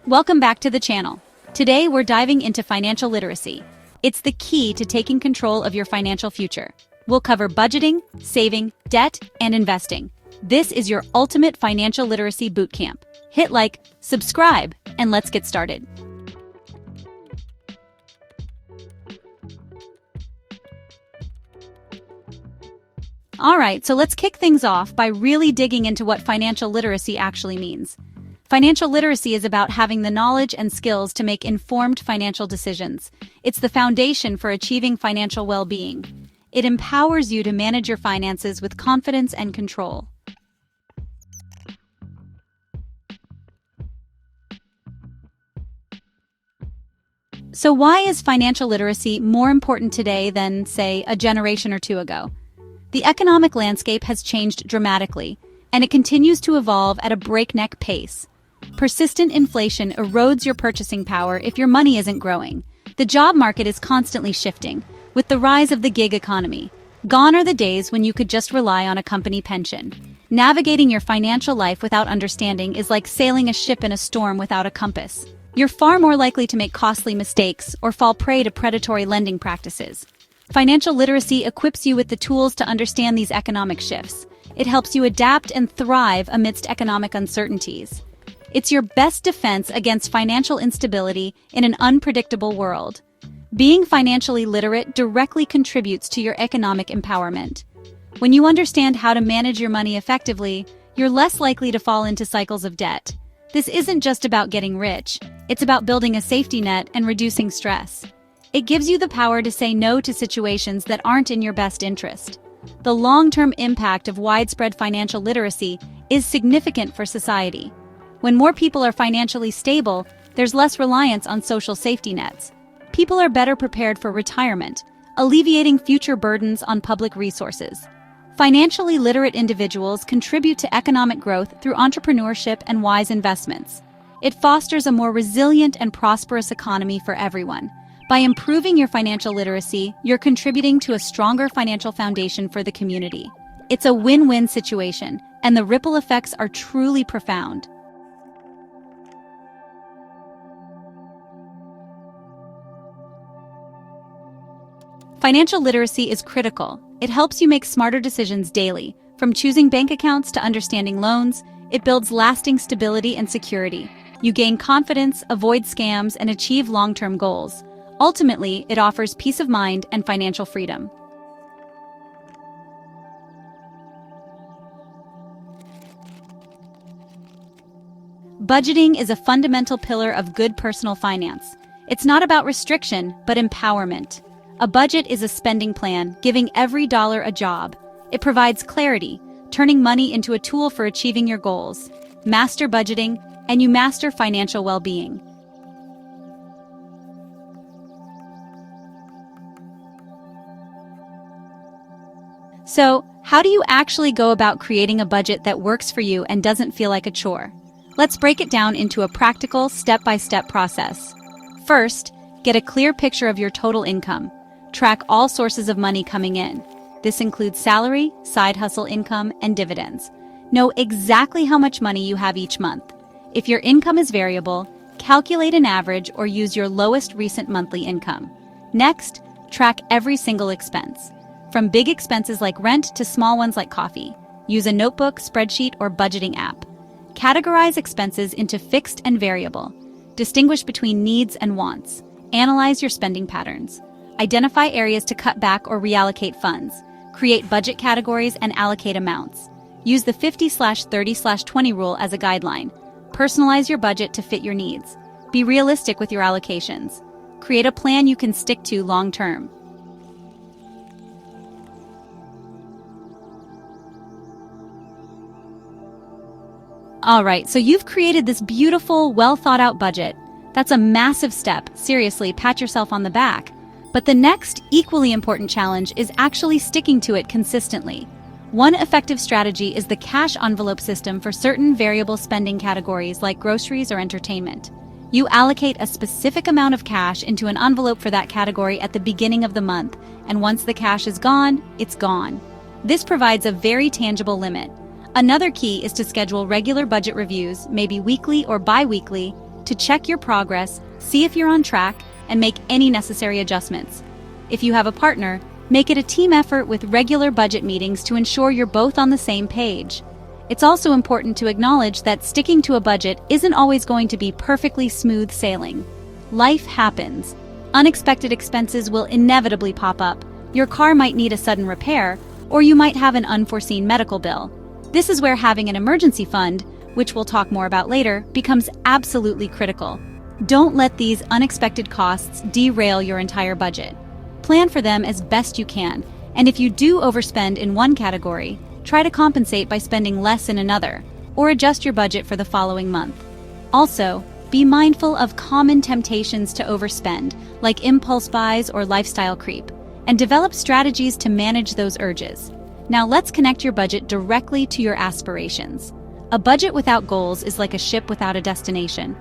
Welcome back to the channel. Today we're diving into financial literacy. It's the key to taking control of your financial future. We'll cover budgeting, saving, debt, and investing. This is your ultimate financial literacy bootcamp. Hit like, subscribe, and let's get started. Alright, so let's kick things off by really digging into what financial literacy actually means. Financial literacy is about having the knowledge and skills to make informed financial decisions. It's the foundation for achieving financial well-being. It empowers you to manage your finances with confidence and control. So why is financial literacy more important today than, say, a generation or two ago? The economic landscape has changed dramatically, and it continues to evolve at a breakneck pace. Persistent inflation erodes your purchasing power if your money isn't growing. The job market is constantly shifting, with the rise of the gig economy. Gone are the days when you could just rely on a company pension. Navigating your financial life without understanding is like sailing a ship in a storm without a compass. You're far more likely to make costly mistakes or fall prey to predatory lending practices. Financial literacy equips you with the tools to understand these economic shifts. It helps you adapt and thrive amidst economic uncertainties. It's your best defense against financial instability in an unpredictable world. Being financially literate directly contributes to your economic empowerment. When you understand how to manage your money effectively, you're less likely to fall into cycles of debt. This isn't just about getting rich, it's about building a safety net and reducing stress. It gives you the power to say no to situations that aren't in your best interest. The long-term impact of widespread financial literacy is significant for society. When more people are financially stable, there's less reliance on social safety nets. People are better prepared for retirement, alleviating future burdens on public resources. Financially literate individuals contribute to economic growth through entrepreneurship and wise investments. It fosters a more resilient and prosperous economy for everyone. By improving your financial literacy, you're contributing to a stronger financial foundation for the community. It's a win-win situation, and the ripple effects are truly profound. Financial literacy is critical. It helps you make smarter decisions daily. From choosing bank accounts to understanding loans, it builds lasting stability and security. You gain confidence, avoid scams, and achieve long-term goals. Ultimately, it offers peace of mind and financial freedom. Budgeting is a fundamental pillar of good personal finance. It's not about restriction, but empowerment. A budget is a spending plan, giving every dollar a job. It provides clarity, turning money into a tool for achieving your goals. Master budgeting, and you master financial well-being. So, how do you actually go about creating a budget that works for you and doesn't feel like a chore? Let's break it down into a practical, step-by-step process. First, get a clear picture of your total income. Track all sources of money coming in. This includes salary, side hustle income, and dividends. Know exactly how much money you have each month. If your income is variable, calculate an average or use your lowest recent monthly income. Next, track every single expense. From big expenses like rent to small ones like coffee. Use a notebook, spreadsheet, or budgeting app. Categorize expenses into fixed and variable. Distinguish between needs and wants. Analyze your spending patterns. Identify areas to cut back or reallocate funds. Create budget categories and allocate amounts. Use the 50/30/20 rule as a guideline. Personalize your budget to fit your needs. Be realistic with your allocations. Create a plan you can stick to long term. Alright, so you've created this beautiful, well thought out budget. That's a massive step. Seriously, pat yourself on the back. But the next, equally important challenge is actually sticking to it consistently. One effective strategy is the cash envelope system for certain variable spending categories like groceries or entertainment. You allocate a specific amount of cash into an envelope for that category at the beginning of the month, and once the cash is gone, it's gone. This provides a very tangible limit. Another key is to schedule regular budget reviews, maybe weekly or bi-weekly, to check your progress, see if you're on track, and make any necessary adjustments. If you have a partner, make it a team effort with regular budget meetings to ensure you're both on the same page. It's also important to acknowledge that sticking to a budget isn't always going to be perfectly smooth sailing. Life happens. Unexpected expenses will inevitably pop up. Your car might need a sudden repair, or you might have an unforeseen medical bill. This is where having an emergency fund, which we'll talk more about later, becomes absolutely critical. Don't let these unexpected costs derail your entire budget. Plan for them as best you can, and if you do overspend in one category, try to compensate by spending less in another, or adjust your budget for the following month. Also, be mindful of common temptations to overspend, like impulse buys or lifestyle creep, and develop strategies to manage those urges. Now let's connect your budget directly to your aspirations. A budget without goals is like a ship without a destination.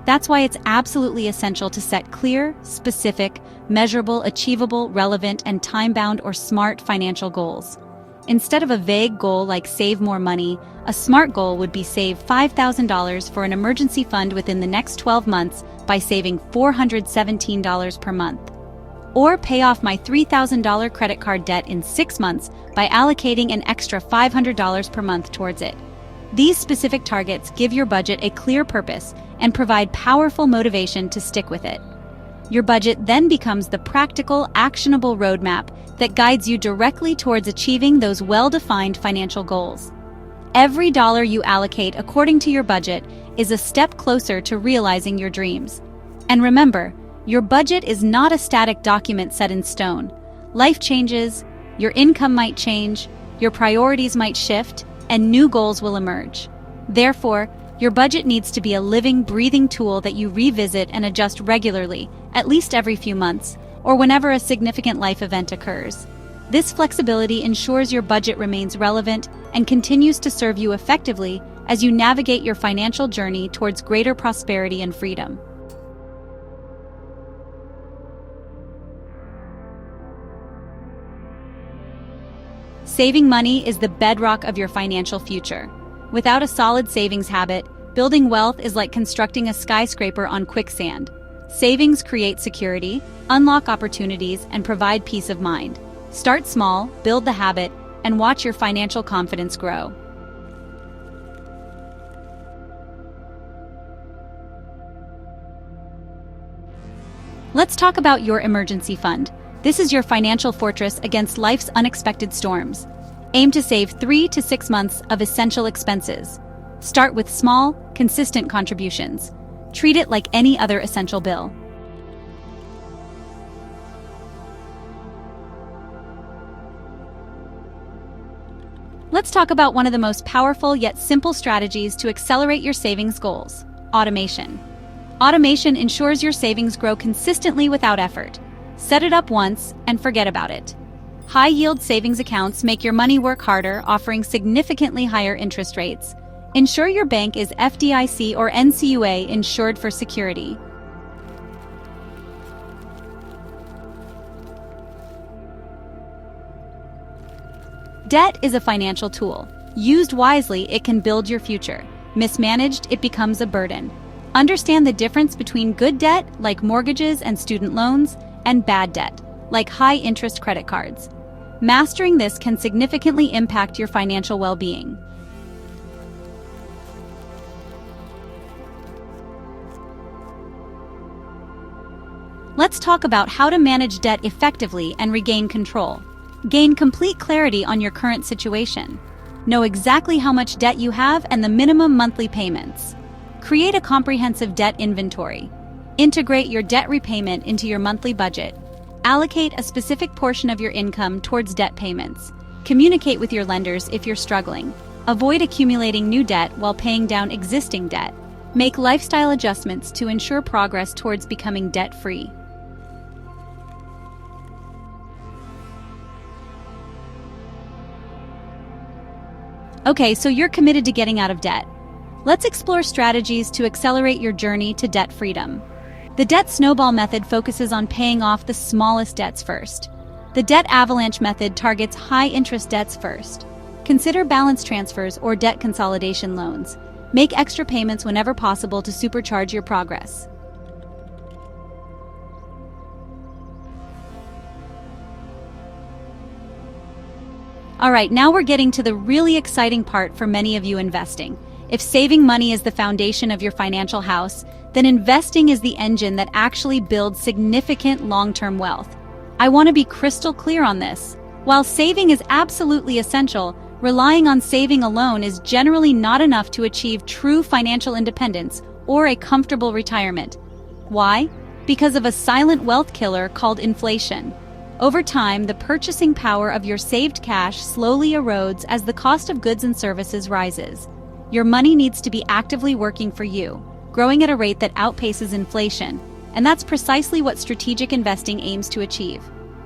That's why it's absolutely essential to set clear, specific, measurable, achievable, relevant, and time-bound or smart financial goals. Instead of a vague goal like save more money, a smart goal would be save $5,000 for an emergency fund within the next 12 months by saving $417 per month. Or pay off my $3,000 credit card debt in 6 months by allocating an extra $500 per month towards it. These specific targets give your budget a clear purpose and provide powerful motivation to stick with it. Your budget then becomes the practical, actionable roadmap that guides you directly towards achieving those well-defined financial goals. Every dollar you allocate according to your budget is a step closer to realizing your dreams. And remember, your budget is not a static document set in stone. Life changes, your income might change, your priorities might shift, and new goals will emerge. Therefore, your budget needs to be a living, breathing tool that you revisit and adjust regularly, at least every few months, or whenever a significant life event occurs. This flexibility ensures your budget remains relevant and continues to serve you effectively as you navigate your financial journey towards greater prosperity and freedom. Saving money is the bedrock of your financial future. Without a solid savings habit, building wealth is like constructing a skyscraper on quicksand. Savings create security, unlock opportunities, and provide peace of mind. Start small, build the habit, and watch your financial confidence grow. Let's talk about your emergency fund. This is your financial fortress against life's unexpected storms. Aim to save 3 to 6 months of essential expenses. Start with small, consistent contributions. Treat it like any other essential bill. Let's talk about one of the most powerful yet simple strategies to accelerate your savings goals: automation. Automation ensures your savings grow consistently without effort. Set it up once and forget about it. High-yield savings accounts make your money work harder, offering significantly higher interest rates. Ensure your bank is FDIC or NCUA insured for security. Debt is a financial tool. Used wisely, it can build your future. Mismanaged, it becomes a burden. Understand the difference between good debt, like mortgages and student loans, and bad debt, like high-interest credit cards. Mastering this can significantly impact your financial well-being. Let's talk about how to manage debt effectively and regain control. Gain complete clarity on your current situation. Know exactly how much debt you have and the minimum monthly payments. Create a comprehensive debt inventory. Integrate your debt repayment into your monthly budget. Allocate a specific portion of your income towards debt payments. Communicate with your lenders if you're struggling. Avoid accumulating new debt while paying down existing debt. Make lifestyle adjustments to ensure progress towards becoming debt-free. Okay, so you're committed to getting out of debt. Let's explore strategies to accelerate your journey to debt freedom. The debt snowball method focuses on paying off the smallest debts first. The debt avalanche method targets high-interest debts first. Consider balance transfers or debt consolidation loans. Make extra payments whenever possible to supercharge your progress. Alright, now we're getting to the really exciting part for many of you investing. If saving money is the foundation of your financial house, then investing is the engine that actually builds significant long-term wealth. I want to be crystal clear on this. While saving is absolutely essential, relying on saving alone is generally not enough to achieve true financial independence or a comfortable retirement. Why? Because of a silent wealth killer called inflation. Over time, the purchasing power of your saved cash slowly erodes as the cost of goods and services rises. Your money needs to be actively working for you, growing at a rate that outpaces inflation, and that's precisely what strategic investing aims to achieve.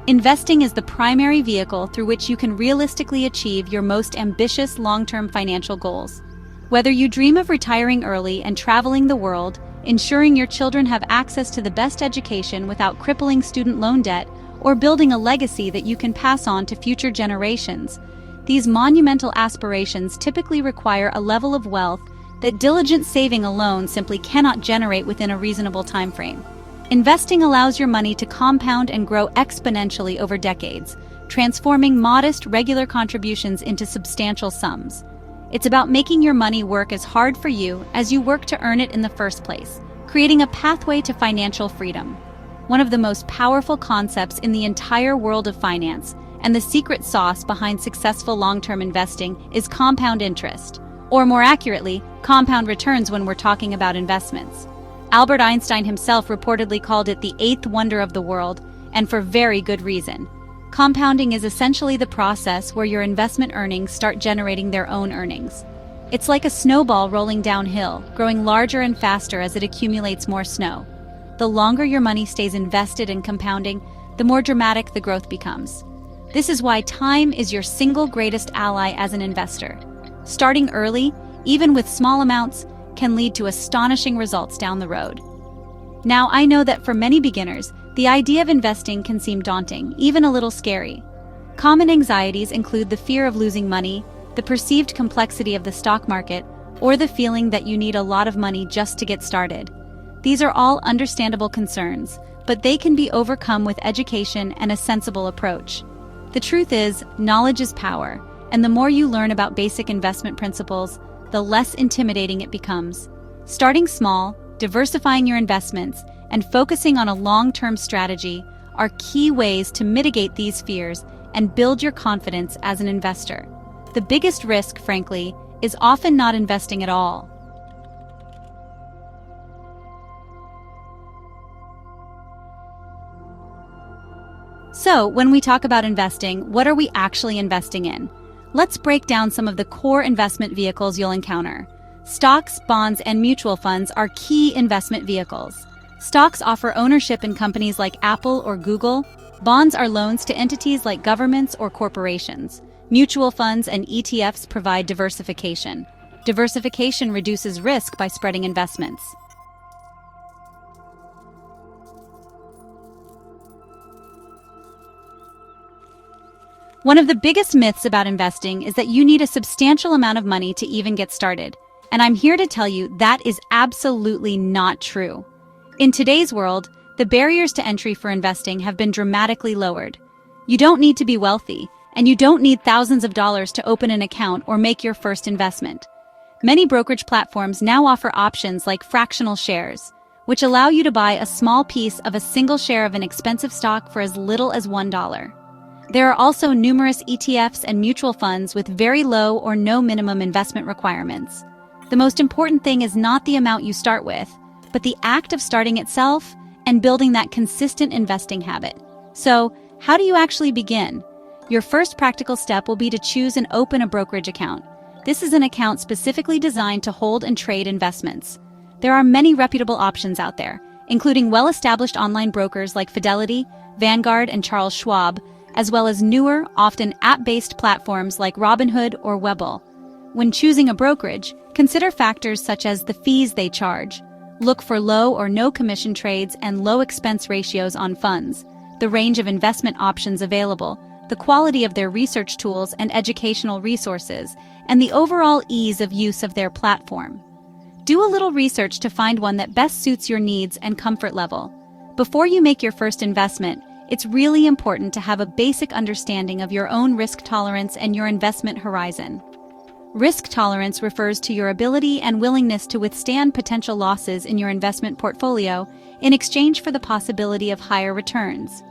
Investing is the primary vehicle through which you can realistically achieve your most ambitious long-term financial goals. Whether you dream of retiring early and traveling the world, ensuring your children have access to the best education without crippling student loan debt, or building a legacy that you can pass on to future generations, these monumental aspirations typically require a level of wealth that diligent saving alone simply cannot generate within a reasonable time frame. Investing allows your money to compound and grow exponentially over decades, transforming modest, regular contributions into substantial sums. It's about making your money work as hard for you as you work to earn it in the first place, creating a pathway to financial freedom. One of the most powerful concepts in the entire world of finance, and the secret sauce behind successful long-term investing, is compound interest. Or more accurately, compound returns when we're talking about investments. Albert Einstein himself reportedly called it the eighth wonder of the world, and for very good reason. Compounding is essentially the process where your investment earnings start generating their own earnings. It's like a snowball rolling downhill, growing larger and faster as it accumulates more snow. The longer your money stays invested in compounding, the more dramatic the growth becomes. This is why time is your single greatest ally as an investor. Starting early, even with small amounts, can lead to astonishing results down the road. Now, I know that for many beginners, the idea of investing can seem daunting, even a little scary. Common anxieties include the fear of losing money, the perceived complexity of the stock market, or the feeling that you need a lot of money just to get started. These are all understandable concerns, but they can be overcome with education and a sensible approach. The truth is, knowledge is power, and the more you learn about basic investment principles, the less intimidating it becomes. Starting small, diversifying your investments, and focusing on a long-term strategy are key ways to mitigate these fears and build your confidence as an investor. The biggest risk, frankly, is often not investing at all. So, when we talk about investing, what are we actually investing in? Let's break down some of the core investment vehicles you'll encounter. Stocks, bonds, and mutual funds are key investment vehicles. Stocks offer ownership in companies like Apple or Google. Bonds are loans to entities like governments or corporations. Mutual funds and ETFs provide diversification. Diversification reduces risk by spreading investments. One of the biggest myths about investing is that you need a substantial amount of money to even get started. And I'm here to tell you that is absolutely not true. In today's world, the barriers to entry for investing have been dramatically lowered. You don't need to be wealthy, and you don't need thousands of dollars to open an account or make your first investment. Many brokerage platforms now offer options like fractional shares, which allow you to buy a small piece of a single share of an expensive stock for as little as $1. There are also numerous ETFs and mutual funds with very low or no minimum investment requirements. The most important thing is not the amount you start with, but the act of starting itself and building that consistent investing habit. So, how do you actually begin? Your first practical step will be to choose and open a brokerage account. This is an account specifically designed to hold and trade investments. There are many reputable options out there, including well-established online brokers like Fidelity, Vanguard, and Charles Schwab, as well as newer, often app-based platforms like Robinhood or Webull. When choosing a brokerage, consider factors such as the fees they charge. Look for low or no commission trades and low expense ratios on funds, the range of investment options available, the quality of their research tools and educational resources, and the overall ease of use of their platform. Do a little research to find one that best suits your needs and comfort level. Before you make your first investment, it's really important to have a basic understanding of your own risk tolerance and your investment horizon. Risk tolerance refers to your ability and willingness to withstand potential losses in your investment portfolio in exchange for the possibility of higher returns.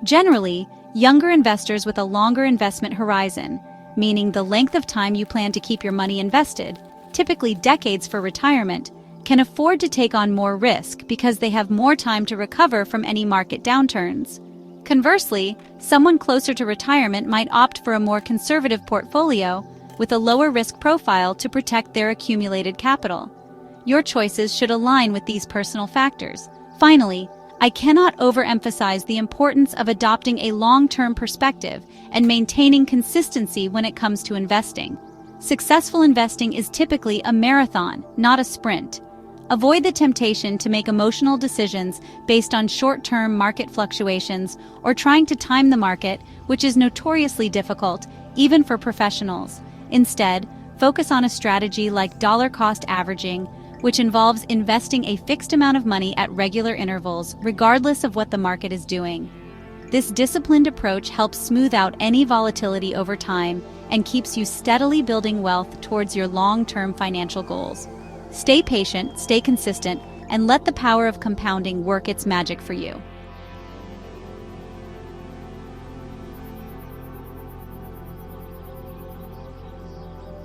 Generally, younger investors with a longer investment horizon, meaning the length of time you plan to keep your money invested, typically decades for retirement, can afford to take on more risk because they have more time to recover from any market downturns. Conversely, someone closer to retirement might opt for a more conservative portfolio with a lower risk profile to protect their accumulated capital. Your choices should align with these personal factors. Finally, I cannot overemphasize the importance of adopting a long-term perspective and maintaining consistency when it comes to investing. Successful investing is typically a marathon, not a sprint. Avoid the temptation to make emotional decisions based on short-term market fluctuations or trying to time the market, which is notoriously difficult, even for professionals. Instead, focus on a strategy like dollar-cost averaging, which involves investing a fixed amount of money at regular intervals, regardless of what the market is doing. This disciplined approach helps smooth out any volatility over time and keeps you steadily building wealth towards your long-term financial goals. Stay patient, stay consistent, and let the power of compounding work its magic for you.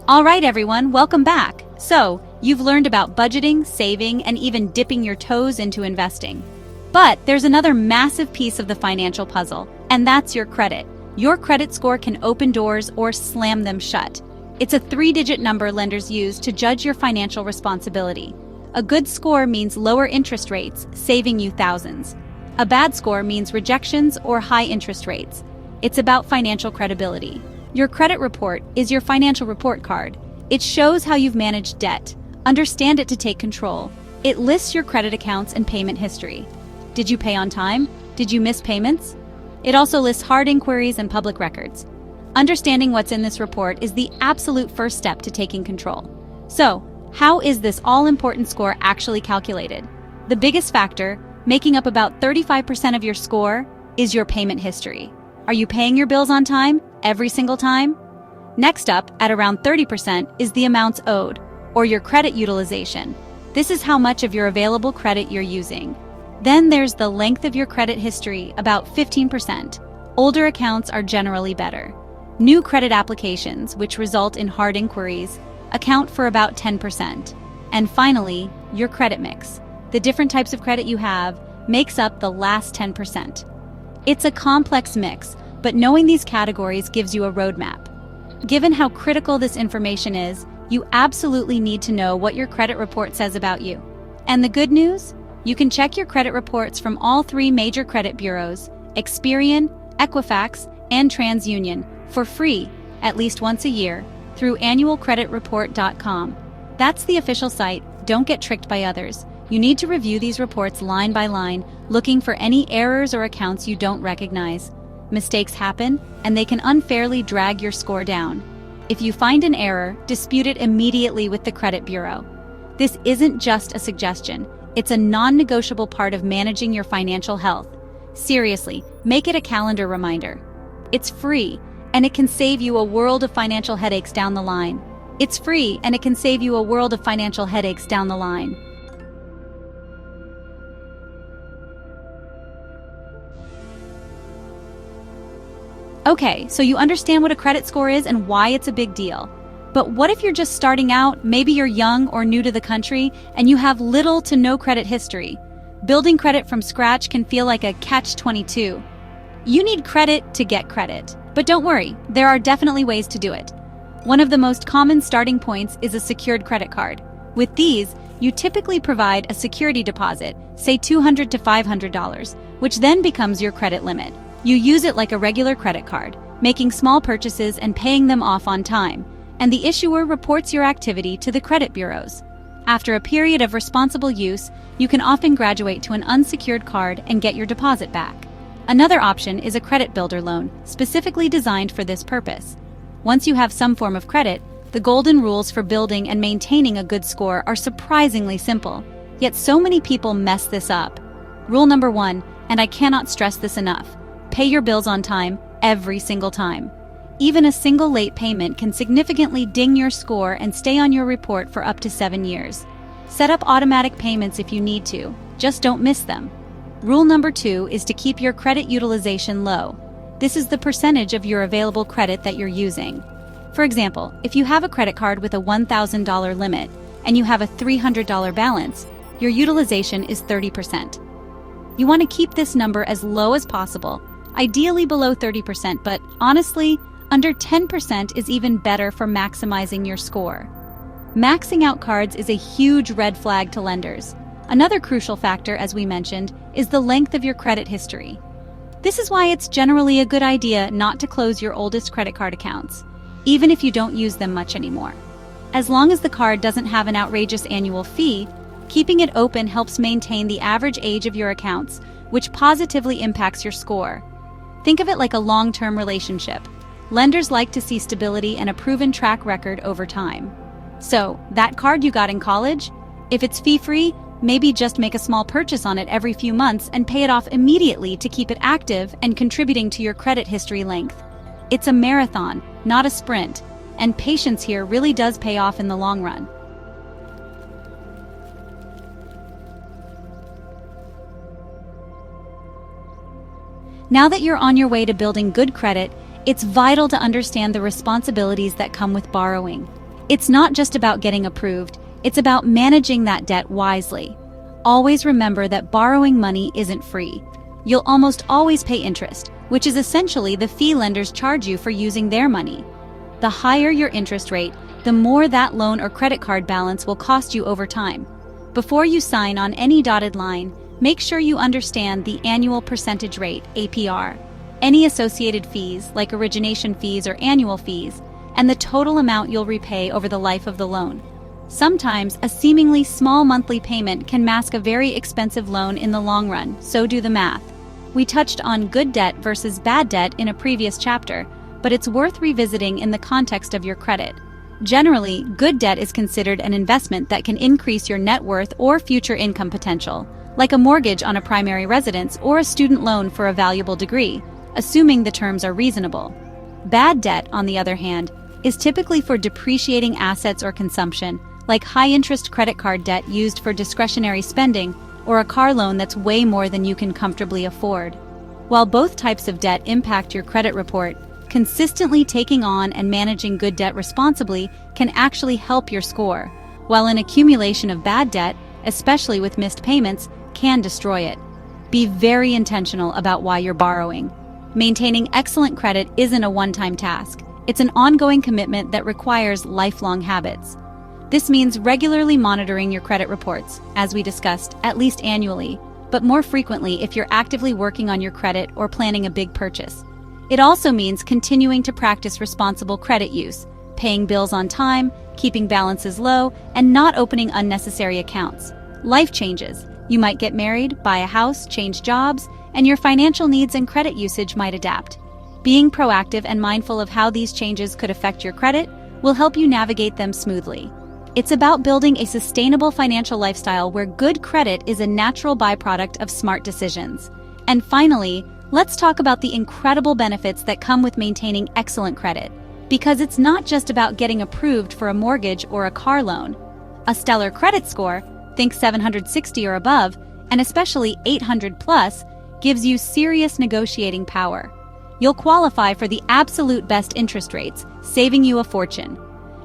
All right, everyone, welcome back. So, you've learned about budgeting, saving, and even dipping your toes into investing. But there's another massive piece of the financial puzzle, and that's your credit. Your credit score can open doors or slam them shut. It's a 3-digit number lenders use to judge your financial responsibility. A good score means lower interest rates, saving you thousands. A bad score means rejections or high interest rates. It's about financial credibility. Your credit report is your financial report card. It shows how you've managed debt. Understand it to take control. It lists your credit accounts and payment history. Did you pay on time? Did you miss payments? It also lists hard inquiries and public records. Understanding what's in this report is the absolute first step to taking control. So, how is this all-important score actually calculated? The biggest factor, making up about 35% of your score, is your payment history. Are you paying your bills on time, every single time? Next up, at around 30%, is the amounts owed, or your credit utilization. This is how much of your available credit you're using. Then there's the length of your credit history, about 15%. Older accounts are generally better. New credit applications, which result in hard inquiries, account for about 10%. And finally, your credit mix. The different types of credit you have makes up the last 10%. It's a complex mix, but knowing these categories gives you a roadmap. Given how critical this information is, you absolutely need to know what your credit report says about you. And the good news? You can check your credit reports from all 3 major credit bureaus, Experian, Equifax, and TransUnion, for free, at least once a year, through annualcreditreport.com. That's the official site. Don't get tricked by others. You need to review these reports line by line, looking for any errors or accounts you don't recognize. Mistakes happen, and they can unfairly drag your score down. If you find an error, dispute it immediately with the credit bureau. This isn't just a suggestion. It's a non-negotiable part of managing your financial health. Seriously, make it a calendar reminder. It's free, and it can save you a world of financial headaches down the line. It's free, and it can save you a world of financial headaches down the line. Okay, so you understand what a credit score is and why it's a big deal. But what if you're just starting out, maybe you're young or new to the country, and you have little to no credit history? Building credit from scratch can feel like a catch-22. You need credit to get credit. But don't worry, there are definitely ways to do it. One of the most common starting points is a secured credit card. With these, you typically provide a security deposit, say $200 to $500, which then becomes your credit limit. You use it like a regular credit card, making small purchases and paying them off on time, and the issuer reports your activity to the credit bureaus. After a period of responsible use, you can often graduate to an unsecured card and get your deposit back. Another option is a credit builder loan, specifically designed for this purpose. Once you have some form of credit, The golden rules for building and maintaining a good score are surprisingly simple, yet so many people mess this up. Rule number 1, and I cannot stress this enough, pay your bills on time every single time. Even a single late payment can significantly ding your score and stay on your report for up to 7 years. Set up automatic payments if you need to, just don't miss them. Rule number 2 is to keep your credit utilization low. This is the percentage of your available credit that you're using. For example, if you have a credit card with a $1,000 limit and you have a $300 balance, your utilization is 30%. You want to keep this number as low as possible, ideally below 30%, but honestly, under 10% is even better for maximizing your score. Maxing out cards is a huge red flag to lenders. Another crucial factor, as we mentioned, is the length of your credit history. This is why it's generally a good idea not to close your oldest credit card accounts, even if you don't use them much anymore. As long as the card doesn't have an outrageous annual fee, keeping it open helps maintain the average age of your accounts, which positively impacts your score. Think of it like a long-term relationship. Lenders like to see stability and a proven track record over time. So, that card you got in college? If it's fee-free, maybe just make a small purchase on it every few months and pay it off immediately to keep it active and contributing to your credit history length. It's a marathon, not a sprint, and patience here really does pay off in the long run. Now that you're on your way to building good credit, it's vital to understand the responsibilities that come with borrowing. It's not just about getting approved, it's about managing that debt wisely. Always remember that borrowing money isn't free. You'll almost always pay interest, which is essentially the fee lenders charge you for using their money. The higher your interest rate, the more that loan or credit card balance will cost you over time. Before you sign on any dotted line, make sure you understand the annual percentage rate, APR, any associated fees like origination fees or annual fees, and the total amount you'll repay over the life of the loan. Sometimes a seemingly small monthly payment can mask a very expensive loan in the long run, so do the math. We touched on good debt versus bad debt in a previous chapter, but it's worth revisiting in the context of your credit. Generally, good debt is considered an investment that can increase your net worth or future income potential, like a mortgage on a primary residence or a student loan for a valuable degree, assuming the terms are reasonable. Bad debt, on the other hand, is typically for depreciating assets or consumption, like high-interest credit card debt used for discretionary spending or a car loan that's way more than you can comfortably afford. While both types of debt impact your credit report, consistently taking on and managing good debt responsibly can actually help your score, while an accumulation of bad debt, especially with missed payments, can destroy it. Be very intentional about why you're borrowing. Maintaining excellent credit isn't a one-time task. It's an ongoing commitment that requires lifelong habits. This means regularly monitoring your credit reports, as we discussed, at least annually, but more frequently if you're actively working on your credit or planning a big purchase. It also means continuing to practice responsible credit use, paying bills on time, keeping balances low, and not opening unnecessary accounts. Life changes. You might get married, buy a house, change jobs, and your financial needs and credit usage might adapt. Being proactive and mindful of how these changes could affect your credit will help you navigate them smoothly. It's about building a sustainable financial lifestyle where good credit is a natural byproduct of smart decisions. And finally, let's talk about the incredible benefits that come with maintaining excellent credit, because it's not just about getting approved for a mortgage or a car loan. A stellar credit score, think 760 or above, and especially 800 plus, gives you serious negotiating power. You'll qualify for the absolute best interest rates, saving you a fortune.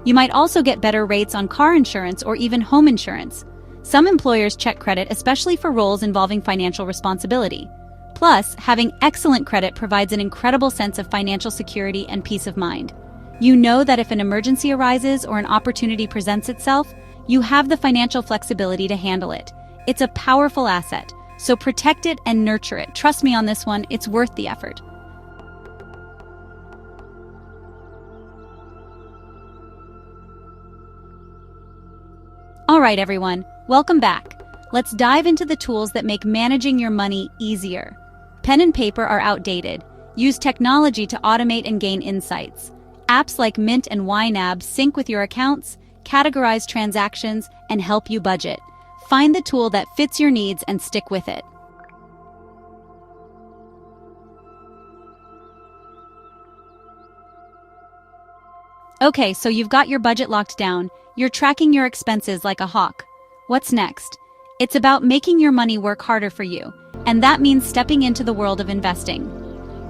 You might also get better rates on car insurance or even home insurance. Some employers check credit, especially for roles involving financial responsibility. Plus, having excellent credit provides an incredible sense of financial security and peace of mind. You know that if an emergency arises or an opportunity presents itself, you have the financial flexibility to handle it. It's a powerful asset, so protect it and nurture it. Trust me on this one, it's worth the effort. All right, everyone, welcome back. Let's dive into the tools that make managing your money easier. Pen and paper are outdated. Use technology to automate and gain insights. Apps like Mint and YNAB sync with your accounts, categorize transactions, and help you budget. Find the tool that fits your needs and stick with it. Okay, so you've got your budget locked down. You're tracking your expenses like a hawk. What's next? It's about making your money work harder for you, and that means stepping into the world of investing.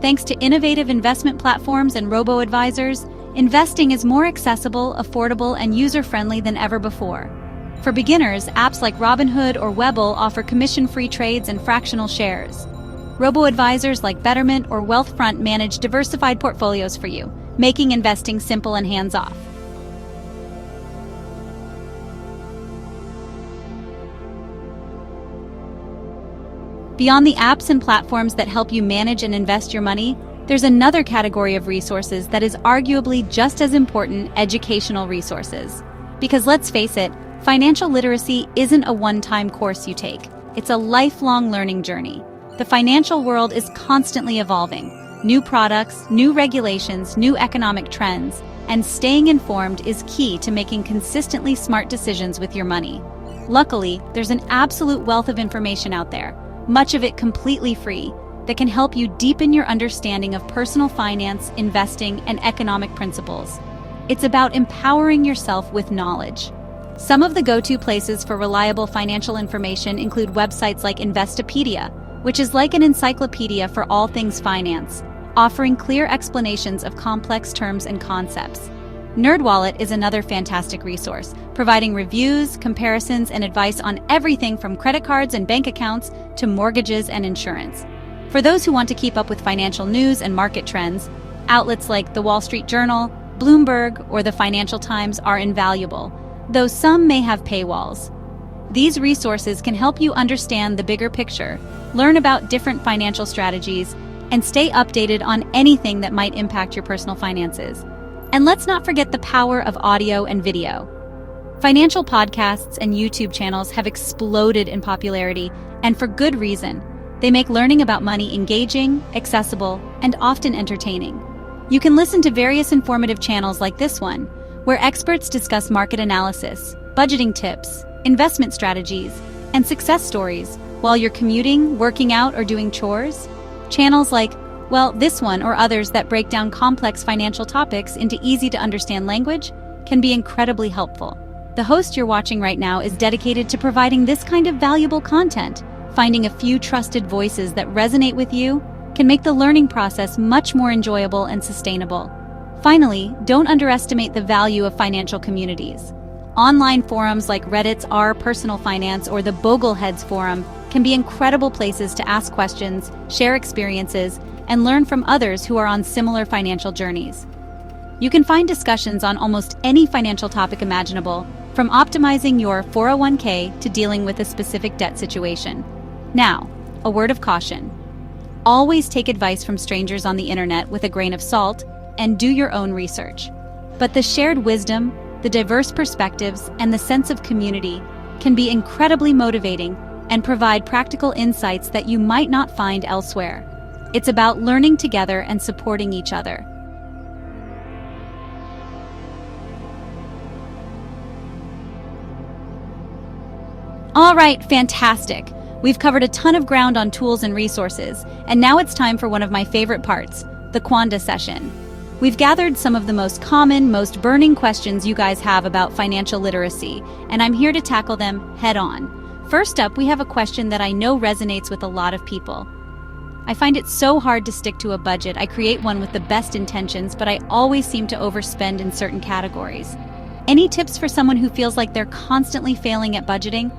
Thanks to innovative investment platforms and robo-advisors, investing is more accessible, affordable, and user-friendly than ever before. For beginners, apps like Robinhood or Webull offer commission-free trades and fractional shares. Robo-advisors like Betterment or Wealthfront manage diversified portfolios for you, making investing simple and hands-off. Beyond the apps and platforms that help you manage and invest your money, there's another category of resources that is arguably just as important: educational resources. Because let's face it, financial literacy isn't a one-time course you take. It's a lifelong learning journey. The financial world is constantly evolving. New products, new regulations, new economic trends, and staying informed is key to making consistently smart decisions with your money. Luckily, there's an absolute wealth of information out there, much of it completely free, that can help you deepen your understanding of personal finance, investing, and economic principles. It's about empowering yourself with knowledge. Some of the go-to places for reliable financial information include websites like Investopedia, which is like an encyclopedia for all things finance, offering clear explanations of complex terms and concepts. NerdWallet is another fantastic resource, providing reviews, comparisons, and advice on everything from credit cards and bank accounts to mortgages and insurance. For those who want to keep up with financial news and market trends, outlets like the Wall Street Journal, Bloomberg, or the Financial Times are invaluable, though some may have paywalls. These resources can help you understand the bigger picture, learn about different financial strategies, and stay updated on anything that might impact your personal finances. And let's not forget the power of audio and video. Financial podcasts and YouTube channels have exploded in popularity, and for good reason. They make learning about money engaging, accessible, and often entertaining. You can listen to various informative channels like this one, where experts discuss market analysis, budgeting tips, investment strategies, and success stories while you're commuting, working out, or doing chores. Channels like, well, this one or others that break down complex financial topics into easy-to-understand language can be incredibly helpful. The host you're watching right now is dedicated to providing this kind of valuable content. Finding a few trusted voices that resonate with you can make the learning process much more enjoyable and sustainable. Finally, don't underestimate the value of financial communities. Online forums like Reddit's Our Personal Finance or the Bogleheads Forum can be incredible places to ask questions, share experiences, and learn from others who are on similar financial journeys. You can find discussions on almost any financial topic imaginable, from optimizing your 401k to dealing with a specific debt situation. Now, a word of caution. Always take advice from strangers on the internet with a grain of salt and do your own research. But the shared wisdom, the diverse perspectives, and the sense of community can be incredibly motivating and provide practical insights that you might not find elsewhere. It's about learning together and supporting each other. All right, fantastic. We've covered a ton of ground on tools and resources, and now it's time for one of my favorite parts, the Quanda session. We've gathered some of the most common, most burning questions you guys have about financial literacy, and I'm here to tackle them head-on. First up, we have a question that I know resonates with a lot of people. I find it so hard to stick to a budget. I create one with the best intentions, but I always seem to overspend in certain categories. Any tips for someone who feels like they're constantly failing at budgeting?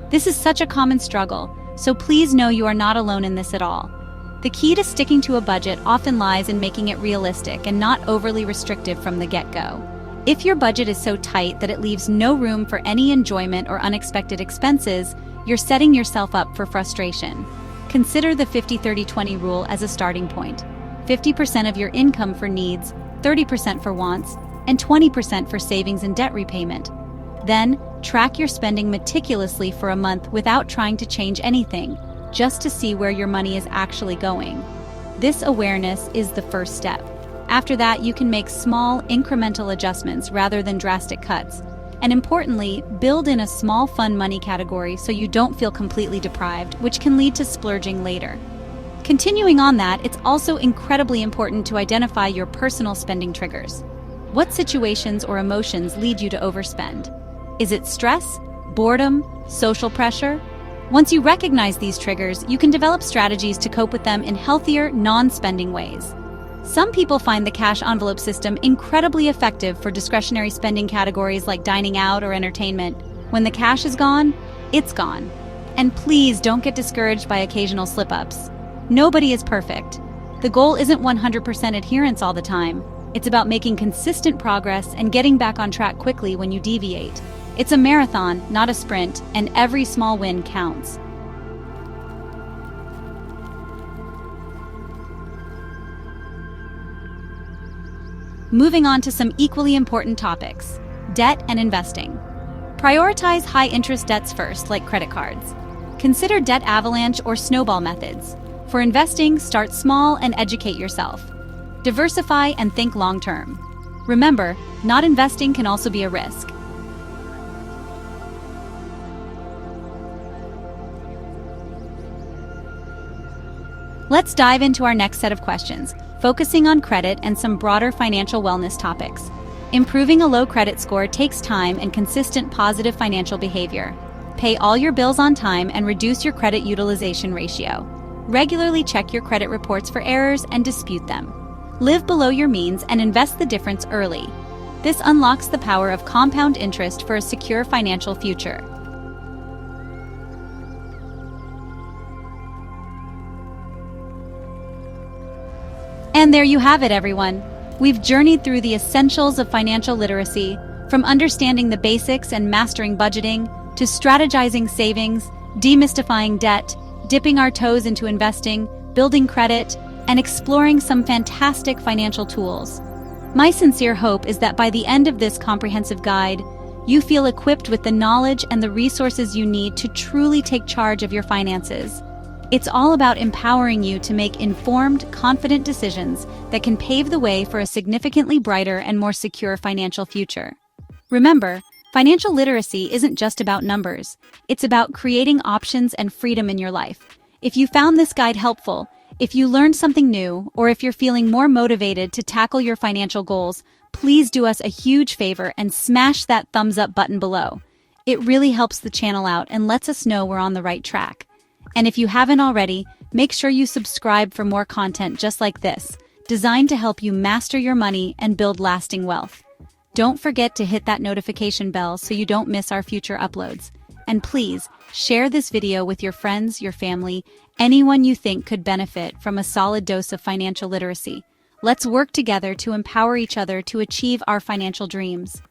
This is such a common struggle, so please know you are not alone in this at all. The key to sticking to a budget often lies in making it realistic and not overly restrictive from the get-go. If your budget is so tight that it leaves no room for any enjoyment or unexpected expenses, you're setting yourself up for frustration. Consider the 50-30-20 rule as a starting point. 50% of your income for needs, 30% for wants, and 20% for savings and debt repayment. Then, track your spending meticulously for a month without trying to change anything, just to see where your money is actually going. This awareness is the first step. After that, you can make small, incremental adjustments rather than drastic cuts. And importantly, build in a small fun money category so you don't feel completely deprived, which can lead to splurging later. Continuing on that, it's also incredibly important to identify your personal spending triggers. What situations or emotions lead you to overspend? Is it stress, boredom, social pressure? Once you recognize these triggers, you can develop strategies to cope with them in healthier, non-spending ways. Some people find the cash envelope system incredibly effective for discretionary spending categories like dining out or entertainment. When the cash is gone, it's gone. And please don't get discouraged by occasional slip-ups. Nobody is perfect. The goal isn't 100% adherence all the time. It's about making consistent progress and getting back on track quickly when you deviate. It's a marathon, not a sprint, and every small win counts. Moving on to some equally important topics: debt and investing. Prioritize high-interest debts first, like credit cards. Consider debt avalanche or snowball methods. For investing, start small and educate yourself. Diversify and think long-term. Remember, not investing can also be a risk. Let's dive into our next set of questions, focusing on credit and some broader financial wellness topics. Improving a low credit score takes time and consistent positive financial behavior. Pay all your bills on time and reduce your credit utilization ratio. Regularly check your credit reports for errors and dispute them. Live below your means and invest the difference early. This unlocks the power of compound interest for a secure financial future. And there you have it, everyone. We've journeyed through the essentials of financial literacy, from understanding the basics and mastering budgeting, to strategizing savings, demystifying debt, dipping our toes into investing, building credit, and exploring some fantastic financial tools. My sincere hope is that by the end of this comprehensive guide, you feel equipped with the knowledge and the resources you need to truly take charge of your finances. It's all about empowering you to make informed, confident decisions that can pave the way for a significantly brighter and more secure financial future. Remember, financial literacy isn't just about numbers. It's about creating options and freedom in your life. If you found this guide helpful, if you learned something new, or if you're feeling more motivated to tackle your financial goals, please do us a huge favor and smash that thumbs up button below. It really helps the channel out and lets us know we're on the right track. And if you haven't already, make sure you subscribe for more content just like this, designed to help you master your money and build lasting wealth. Don't forget to hit that notification bell so you don't miss our future uploads. And please, share this video with your friends, your family, anyone you think could benefit from a solid dose of financial literacy. Let's work together to empower each other to achieve our financial dreams.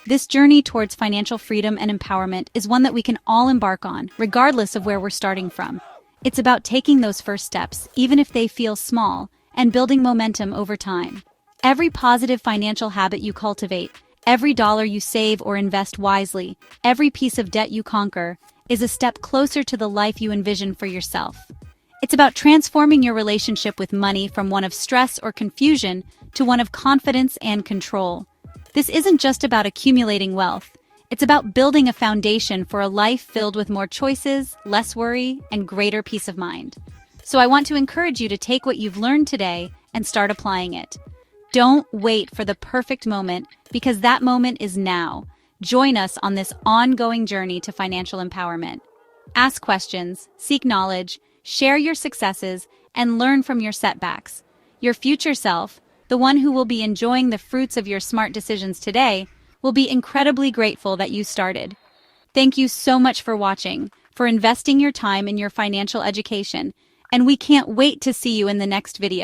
This journey towards financial freedom and empowerment is one that we can all embark on, regardless of where we're starting from. It's about taking those first steps, even if they feel small, and building momentum over time. Every positive financial habit you cultivate, every dollar you save or invest wisely, every piece of debt you conquer, is a step closer to the life you envision for yourself. It's about transforming your relationship with money from one of stress or confusion to one of confidence and control. This isn't just about accumulating wealth. It's about building a foundation for a life filled with more choices, less worry, and greater peace of mind. So I want to encourage you to take what you've learned today and start applying it. Don't wait for the perfect moment, because that moment is now. Join us on this ongoing journey to financial empowerment. Ask questions, seek knowledge, share your successes, and learn from your setbacks. Your future self, the one who will be enjoying the fruits of your smart decisions today, will be incredibly grateful that you started. Thank you so much for watching, for investing your time in your financial education, and we can't wait to see you in the next video.